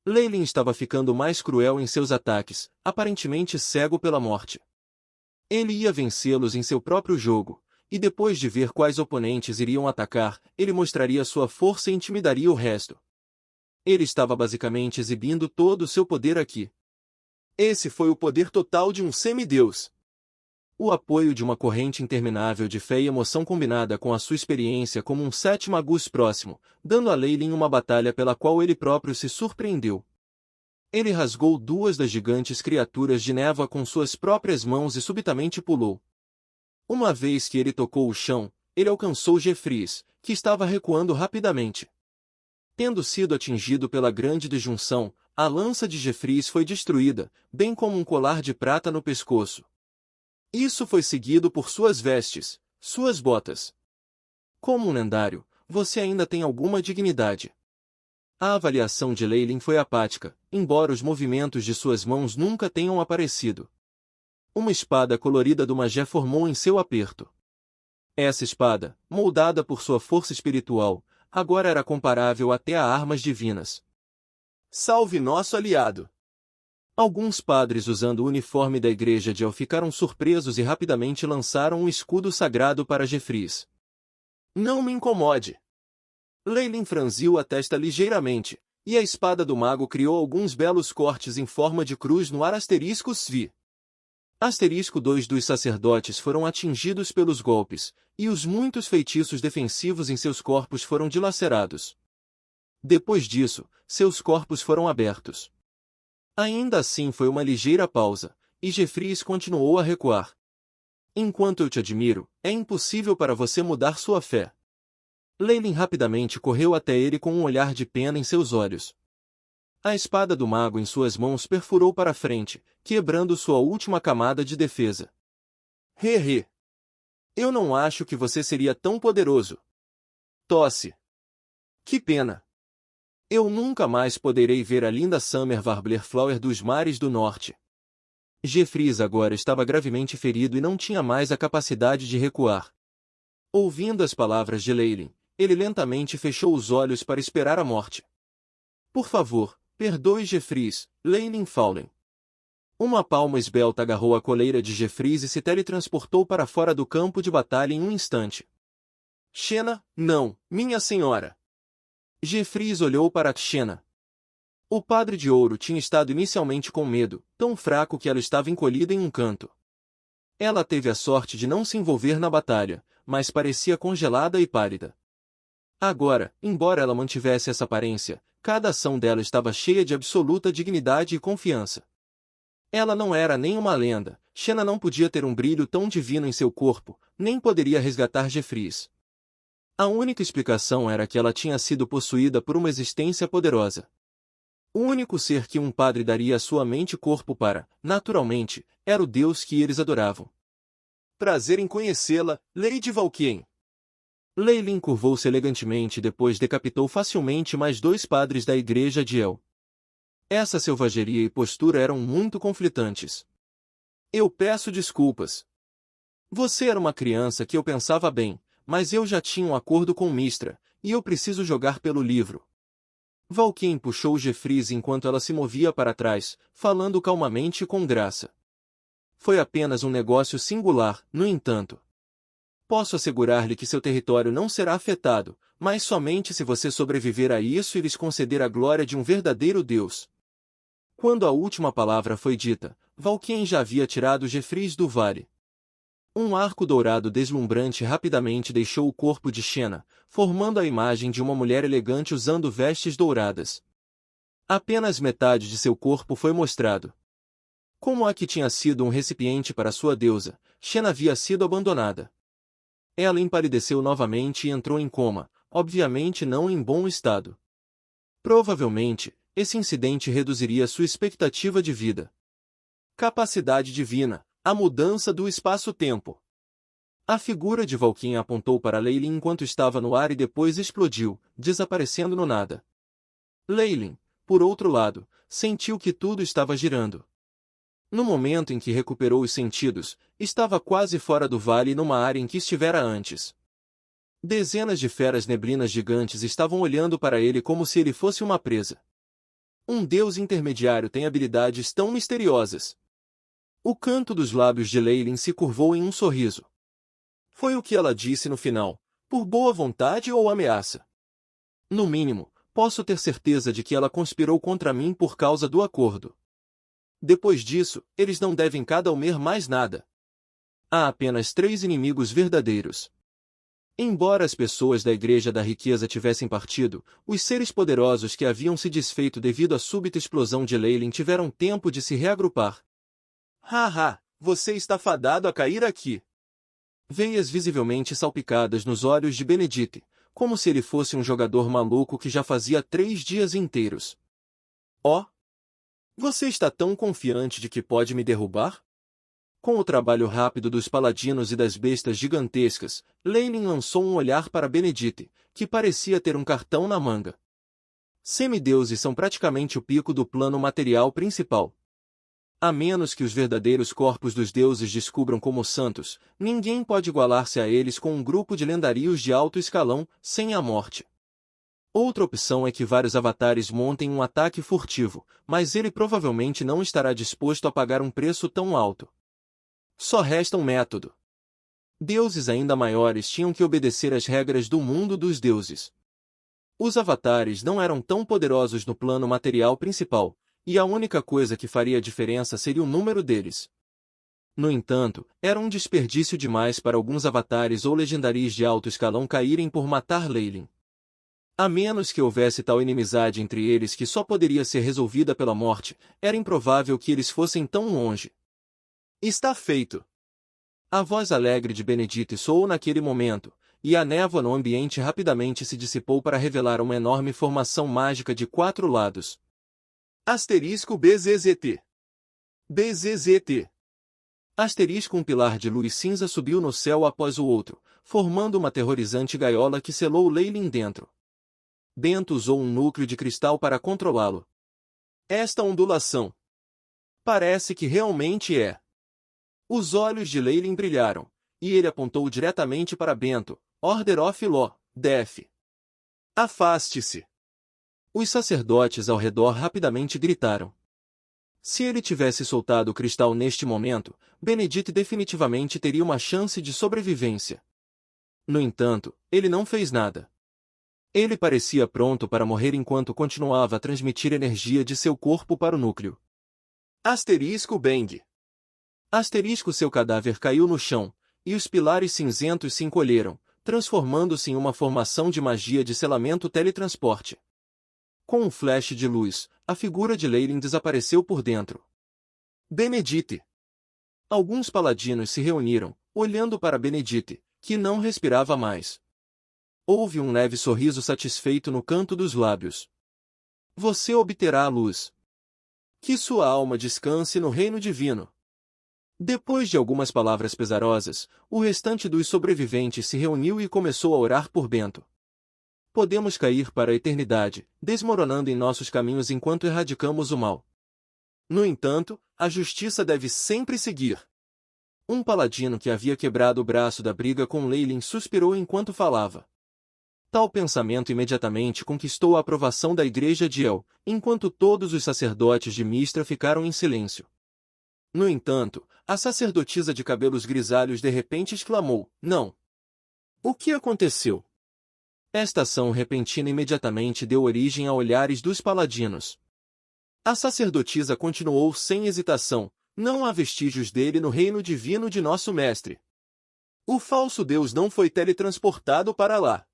Leylin estava ficando mais cruel em seus ataques, aparentemente cego pela morte. Ele ia vencê-los em seu próprio jogo, e depois de ver quais oponentes iriam atacar, ele mostraria sua força e intimidaria o resto. Ele estava basicamente exibindo todo o seu poder aqui. Esse foi o poder total de um semideus. O apoio de uma corrente interminável de fé e emoção combinada com a sua experiência como um sétimo Magus próximo, dando a Leylin uma batalha pela qual ele próprio se surpreendeu. Ele rasgou duas das gigantes criaturas de névoa com suas próprias mãos e subitamente pulou. Uma vez que ele tocou o chão, ele alcançou Jeffries, que estava recuando rapidamente. Tendo sido atingido pela grande disjunção, a lança de Jeffries foi destruída, bem como um colar de prata no pescoço. Isso foi seguido por suas vestes, suas botas. Como um lendário, você ainda tem alguma dignidade. A avaliação de Leylin foi apática, embora os movimentos de suas mãos nunca tenham aparecido. Uma espada colorida do Magé formou em seu aperto. Essa espada, moldada por sua força espiritual, agora era comparável até a armas divinas. Salve nosso aliado! Alguns padres usando o uniforme da igreja de El ficaram surpresos e rapidamente lançaram um escudo sagrado para Jeffries. Não me incomode! Leylin franziu a testa ligeiramente, e a espada do mago criou alguns belos cortes em forma de cruz no ar *Svi. *2 dos sacerdotes foram atingidos pelos golpes, e os muitos feitiços defensivos em seus corpos foram dilacerados. Depois disso, seus corpos foram abertos. Ainda assim foi uma ligeira pausa, e Jeffries continuou a recuar. Enquanto eu te admiro, é impossível para você mudar sua fé. Leylin rapidamente correu até ele com um olhar de pena em seus olhos. A espada do mago em suas mãos perfurou para frente, quebrando sua última camada de defesa. He. Eu não acho que você seria tão poderoso. Tosse. Que pena. Eu nunca mais poderei ver a linda Summer Warblerflower dos mares do norte. Jeffries agora estava gravemente ferido e não tinha mais a capacidade de recuar. Ouvindo as palavras de Leylin, ele lentamente fechou os olhos para esperar a morte. Por favor, perdoe Jeffries, Leylin Faulen. Uma palma esbelta agarrou a coleira de Jeffries e se teletransportou para fora do campo de batalha em um instante. Xena, não, minha senhora! Jeffries olhou para Xena. O Padre de Ouro tinha estado inicialmente com medo, tão fraco que ela estava encolhida em um canto. Ela teve a sorte de não se envolver na batalha, mas parecia congelada e pálida. Agora, embora ela mantivesse essa aparência, cada ação dela estava cheia de absoluta dignidade e confiança. Ela não era nem uma lenda, Xena não podia ter um brilho tão divino em seu corpo, nem poderia resgatar Jeffries. A única explicação era que ela tinha sido possuída por uma existência poderosa. O único ser que um padre daria a sua mente e corpo para, naturalmente, era o Deus que eles adoravam. Prazer em conhecê-la, Lady Valkyrie. Leylin curvou-se elegantemente e depois decapitou facilmente mais 2 padres da igreja de El. Essa selvageria e postura eram muito conflitantes. Eu peço desculpas. Você era uma criança que eu pensava bem, mas eu já tinha um acordo com Mistra, e eu preciso jogar pelo livro. Valkyrie puxou Jeffries enquanto ela se movia para trás, falando calmamente e com graça. Foi apenas um negócio singular, no entanto. Posso assegurar-lhe que seu território não será afetado, mas somente se você sobreviver a isso e lhes conceder a glória de um verdadeiro Deus. Quando a última palavra foi dita, Valkyrie já havia tirado Jeffries do vale. Um arco dourado deslumbrante rapidamente deixou o corpo de Xena, formando a imagem de uma mulher elegante usando vestes douradas. Apenas metade de seu corpo foi mostrado. Como a que tinha sido um recipiente para sua deusa, Xena havia sido abandonada. Ela empalideceu novamente e entrou em coma, obviamente não em bom estado. Provavelmente, esse incidente reduziria sua expectativa de vida. Capacidade divina, a mudança do espaço-tempo. A figura de Valkyrie apontou para Leylin enquanto estava no ar e depois explodiu, desaparecendo no nada. Leylin, por outro lado, sentiu que tudo estava girando. No momento em que recuperou os sentidos, estava quase fora do vale e numa área em que estivera antes. Dezenas de feras neblinas gigantes estavam olhando para ele como se ele fosse uma presa. Um deus intermediário tem habilidades tão misteriosas. O canto dos lábios de Leylin se curvou em um sorriso. Foi o que ela disse no final, por boa vontade ou ameaça? No mínimo, posso ter certeza de que ela conspirou contra mim por causa do acordo. Depois disso, eles não devem cada Homer mais nada. Há apenas 3 inimigos verdadeiros. Embora as pessoas da Igreja da Riqueza tivessem partido, os seres poderosos que haviam se desfeito devido à súbita explosão de Leylin tiveram tempo de se reagrupar. Haha, você está fadado a cair aqui. Veias visivelmente salpicadas nos olhos de Benedict, como se ele fosse um jogador maluco que já fazia 3 dias inteiros. Oh! Você está tão confiante de que pode me derrubar? Com o trabalho rápido dos paladinos e das bestas gigantescas, Leylin lançou um olhar para Benedict, que parecia ter um cartão na manga. Semideuses são praticamente o pico do plano material principal. A menos que os verdadeiros corpos dos deuses descubram como santos, ninguém pode igualar-se a eles com um grupo de lendarios de alto escalão, sem a morte. Outra opção é que vários avatares montem um ataque furtivo, mas ele provavelmente não estará disposto a pagar um preço tão alto. Só resta um método. Deuses ainda maiores tinham que obedecer às regras do mundo dos deuses. Os avatares não eram tão poderosos no plano material principal, e a única coisa que faria a diferença seria o número deles. No entanto, era um desperdício demais para alguns avatares ou legendaris de alto escalão caírem por matar Leylin. A menos que houvesse tal inimizade entre eles que só poderia ser resolvida pela morte, era improvável que eles fossem tão longe. Está feito! A voz alegre de Benedict soou naquele momento, e a névoa no ambiente rapidamente se dissipou para revelar uma enorme formação mágica de 4 lados. Asterisco BZZT. BZZT. Asterisco um pilar de luz cinza subiu no céu após o outro, formando uma aterrorizante gaiola que selou Leylin dentro. Bento usou um núcleo de cristal para controlá-lo. Esta ondulação. Parece que realmente é. Os olhos de Leylin brilharam, e ele apontou diretamente para Bento, Order of Law, Def. Afaste-se. Os sacerdotes ao redor rapidamente gritaram. Se ele tivesse soltado o cristal neste momento, Benedict definitivamente teria uma chance de sobrevivência. No entanto, ele não fez nada. Ele parecia pronto para morrer enquanto continuava a transmitir energia de seu corpo para o núcleo. Asterisco Bang. Asterisco seu cadáver caiu no chão, e os pilares cinzentos se encolheram, transformando-se em uma formação de magia de selamento teletransporte. Com um flash de luz, a figura de Leylin desapareceu por dentro. Benedict. Alguns paladinos se reuniram, olhando para Benedict, que não respirava mais. Houve um leve sorriso satisfeito no canto dos lábios. Você obterá a luz. Que sua alma descanse no reino divino. Depois de algumas palavras pesarosas, o restante dos sobreviventes se reuniu e começou a orar por Bento. Podemos cair para a eternidade, desmoronando em nossos caminhos enquanto erradicamos o mal. No entanto, a justiça deve sempre seguir. Um paladino que havia quebrado o braço da briga com Leylin suspirou enquanto falava. Tal pensamento imediatamente conquistou a aprovação da igreja de El, enquanto todos os sacerdotes de Mistra ficaram em silêncio. No entanto, a sacerdotisa de cabelos grisalhos de repente exclamou, não! O que aconteceu? Esta ação repentina imediatamente deu origem a olhares dos paladinos. A sacerdotisa continuou sem hesitação, não há vestígios dele no reino divino de nosso mestre. O falso deus não foi teletransportado para lá.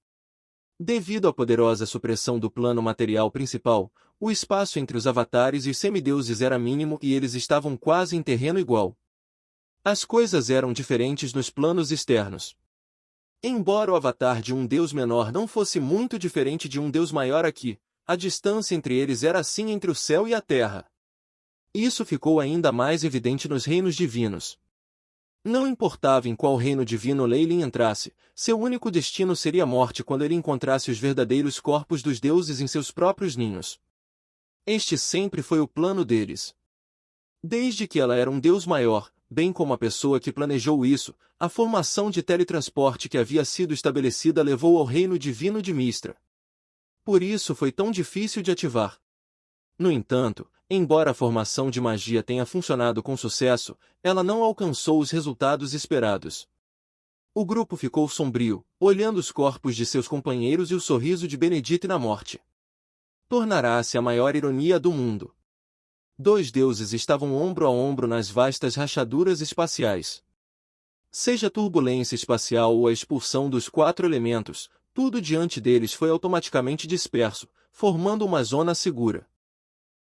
Devido à poderosa supressão do plano material principal, o espaço entre os avatares e os semideuses era mínimo e eles estavam quase em terreno igual. As coisas eram diferentes nos planos externos. Embora o avatar de um deus menor não fosse muito diferente de um deus maior aqui, a distância entre eles era assim entre o céu e a terra. Isso ficou ainda mais evidente nos reinos divinos. Não importava em qual reino divino Leylin entrasse, seu único destino seria a morte quando ele encontrasse os verdadeiros corpos dos deuses em seus próprios ninhos. Este sempre foi o plano deles. Desde que ela era um deus maior, bem como a pessoa que planejou isso, a formação de teletransporte que havia sido estabelecida levou ao reino divino de Mistra. Por isso foi tão difícil de ativar. No entanto, embora a formação de magia tenha funcionado com sucesso, ela não alcançou os resultados esperados. O grupo ficou sombrio, olhando os corpos de seus companheiros e o sorriso de Benedite na morte. Tornará-se a maior ironia do mundo. Dois deuses estavam ombro a ombro nas vastas rachaduras espaciais. Seja a turbulência espacial ou a expulsão dos quatro elementos, tudo diante deles foi automaticamente disperso, formando uma zona segura.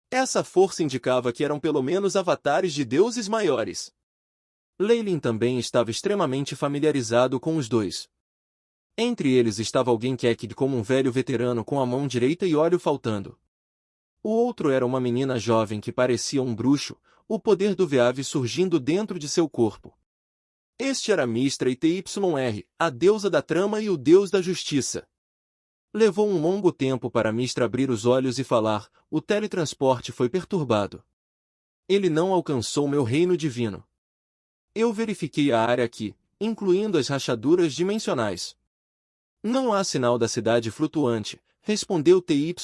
Essa força indicava que eram pelo menos avatares de deuses maiores. Leylin também estava extremamente familiarizado com os dois. Entre eles estava alguém quequid como um velho veterano com a mão direita e olho faltando. O outro era uma menina jovem que parecia um bruxo, o poder do Veave surgindo dentro de seu corpo. Este era Mystra e Tyr, a deusa da trama e o deus da justiça. Levou um longo tempo para Mystra abrir os olhos e falar, o teletransporte foi perturbado. Ele não alcançou meu reino divino. Eu verifiquei a área aqui, incluindo as rachaduras dimensionais. Não há sinal da cidade flutuante, respondeu Tyr.